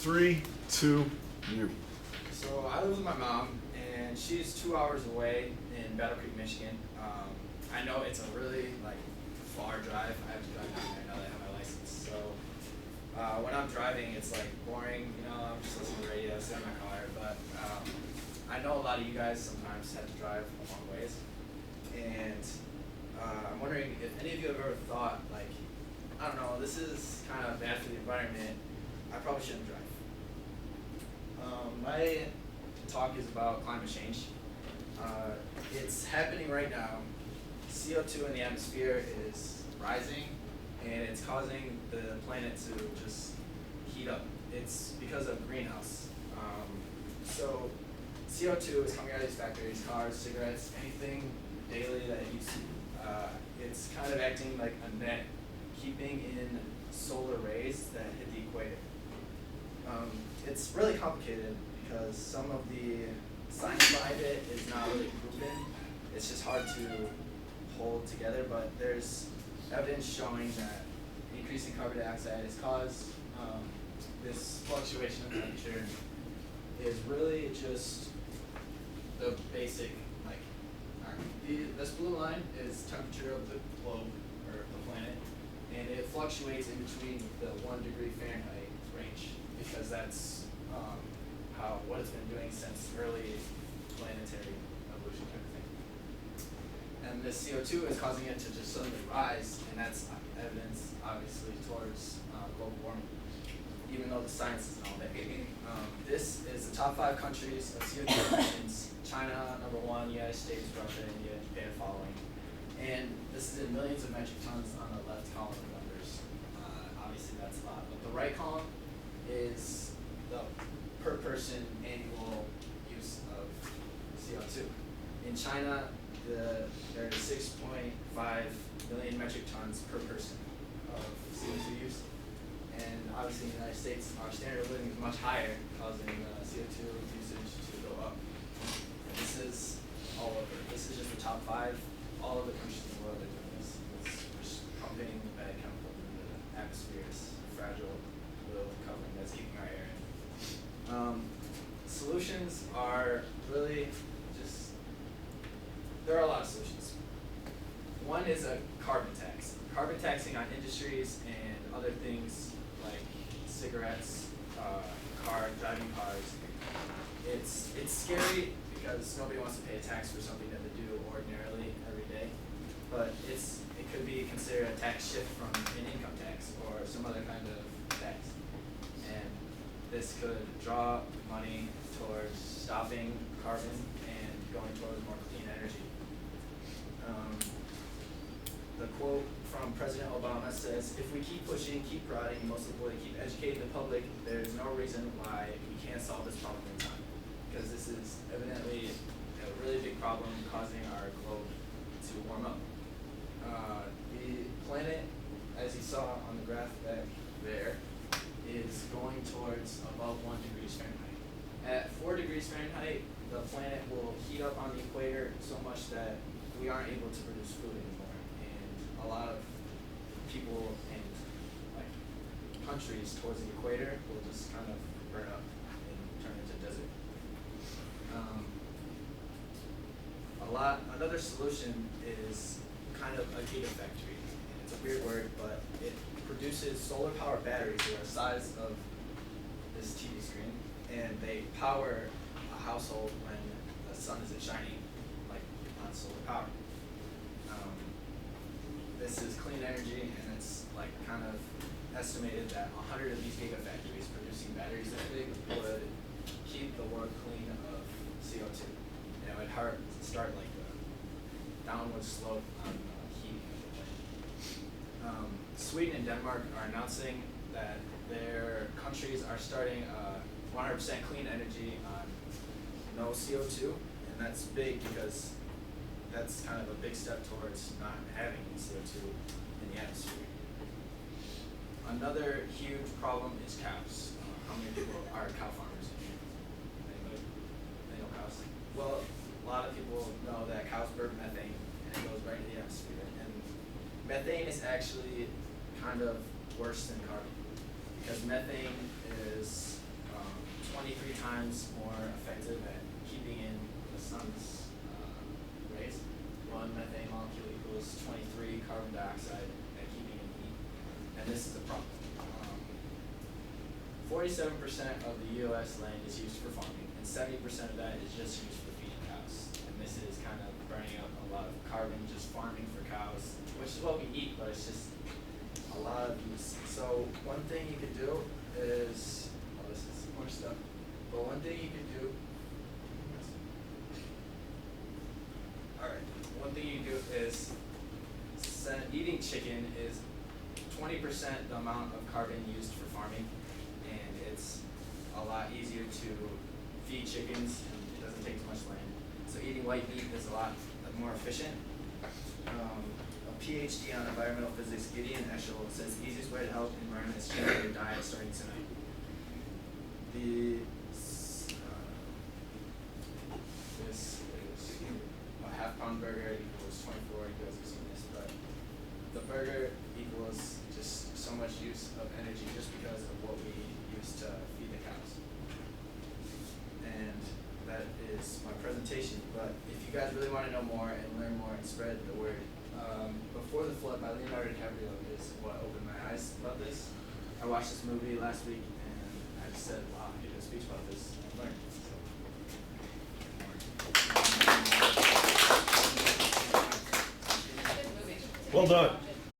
Three, two, you. So I live with my mom, and she's 2 hours away in Battle Creek, Michigan. I know it's a really far drive. I have to drive down there now that I have my license. So when I'm driving, it's boring. I'm just listening to the radio, sit in my car. But I know a lot of you guys sometimes have to drive a long ways, and I'm wondering if any of you have ever thought I don't know, this is kind of bad for the environment. I probably shouldn't drive. My talk is about climate change. It's happening right now. CO2 in the atmosphere is rising, and it's causing the planet to just heat up. It's because of greenhouse. So CO2 is coming out of these factories, cars, cigarettes, anything daily that you see. It's kind of acting like a net, keeping in solar rays that hit the equator. It's really complicated because some of the science behind it is not really proven. It's just hard to hold together, but there's evidence showing that increasing carbon dioxide has caused this fluctuation of temperature is really just the basic, this blue line is temperature of the globe, or the planet, and it fluctuates in between the 1 degree Fahrenheit range, because that's what it's been doing since early planetary evolution kind of thing. And this CO2 is causing it to just suddenly rise, and that's evidence, obviously, towards global warming, even though the science isn't all there. This is the top 5 countries of CO2 emissions. China, number 1, United States, Russia, India, Japan following. And this is in millions of metric tons on the left column of numbers. Obviously, that's a lot. But the right column is the per person annual use of CO2. In China, there are 6.5 million metric tons per person of CO2 use. And obviously in the United States, our standard of living is much higher, causing CO2 usage to go up. And this is all over. This is just the top 5. All of the countries in the world are doing this. It's just pumping bad chemicals into the atmosphere. It's fragile little covering that's keeping our air in. Solutions are really just, there are a lot of solutions. One is a carbon tax. Carbon taxing on industries and other things like cigarettes, driving cars. It's scary because nobody wants to pay a tax for something that they do ordinarily every day. But it could be considered a tax shift from an income tax or some other kind of tax. And this could draw money towards stopping carbon and going towards more clean energy. The quote from President Obama says, "If we keep pushing, keep prodding, and most importantly, keep educating the public, there's no reason why we can't solve this problem in time." Because this is evidently a really big problem causing our globe to warm up. The planet, as you saw on the graph back there, is going towards above 1 degree Fahrenheit. At 4 degrees Fahrenheit, the planet will heat up on the equator so much that we aren't able to produce food anymore. And a lot of people and countries towards the equator will just kind of burn up and turn into desert. Another solution is kind of a gigafactory. And it's a weird word, but it produces solar power batteries that are the size of this TV screen, and they power a household when the sun isn't shining, on solar power. This is clean energy, and it's kind of estimated that 100 of these gigafactories producing batteries that big would keep the world clean of CO2. And it would start the downward slope on heating of the planet. Sweden and Denmark are announcing that their countries are starting 100% clean energy on no CO2, and that's big because that's kind of a big step towards not having CO2 in the atmosphere. Another huge problem is cows. How many people are cow farmers in here? Anybody? They know cows? Well, a lot of people know that cows burn methane, and it goes right into the atmosphere. And methane is actually kind of worse than carbon, because methane is times more effective at keeping in the sun's rays. 1 methane molecule equals 23 carbon dioxide at keeping in heat. And this is the problem. 47% of the U.S. land is used for farming, and 70% of that is just used for feeding cows. And this is kind of burning up a lot of carbon just farming for cows, which is what we eat, but it's just a lot of use. So one thing you could do is, oh, this is more stuff, but one thing you could do, alright, one thing you do is, eating chicken is 20% the amount of carbon used for farming, and it's a lot easier to feed chickens, and it doesn't take too much land. So eating white meat is a lot more efficient. A PhD on environmental physics, Gideon Eschel, says the easiest way to help the environment is change your diet starting tonight. This is a half-pound burger equals 24. You guys have seen this, but the burger equals just so much use of energy just because of what we use to feed the cows. And that is my presentation. But if you guys really want to know more and learn more and spread the word, Before the Flood by Leonardo DiCaprio is what opened my eyes about this. I watched this movie last week and I just said, wow, I could do a speech about this and learn. Well done.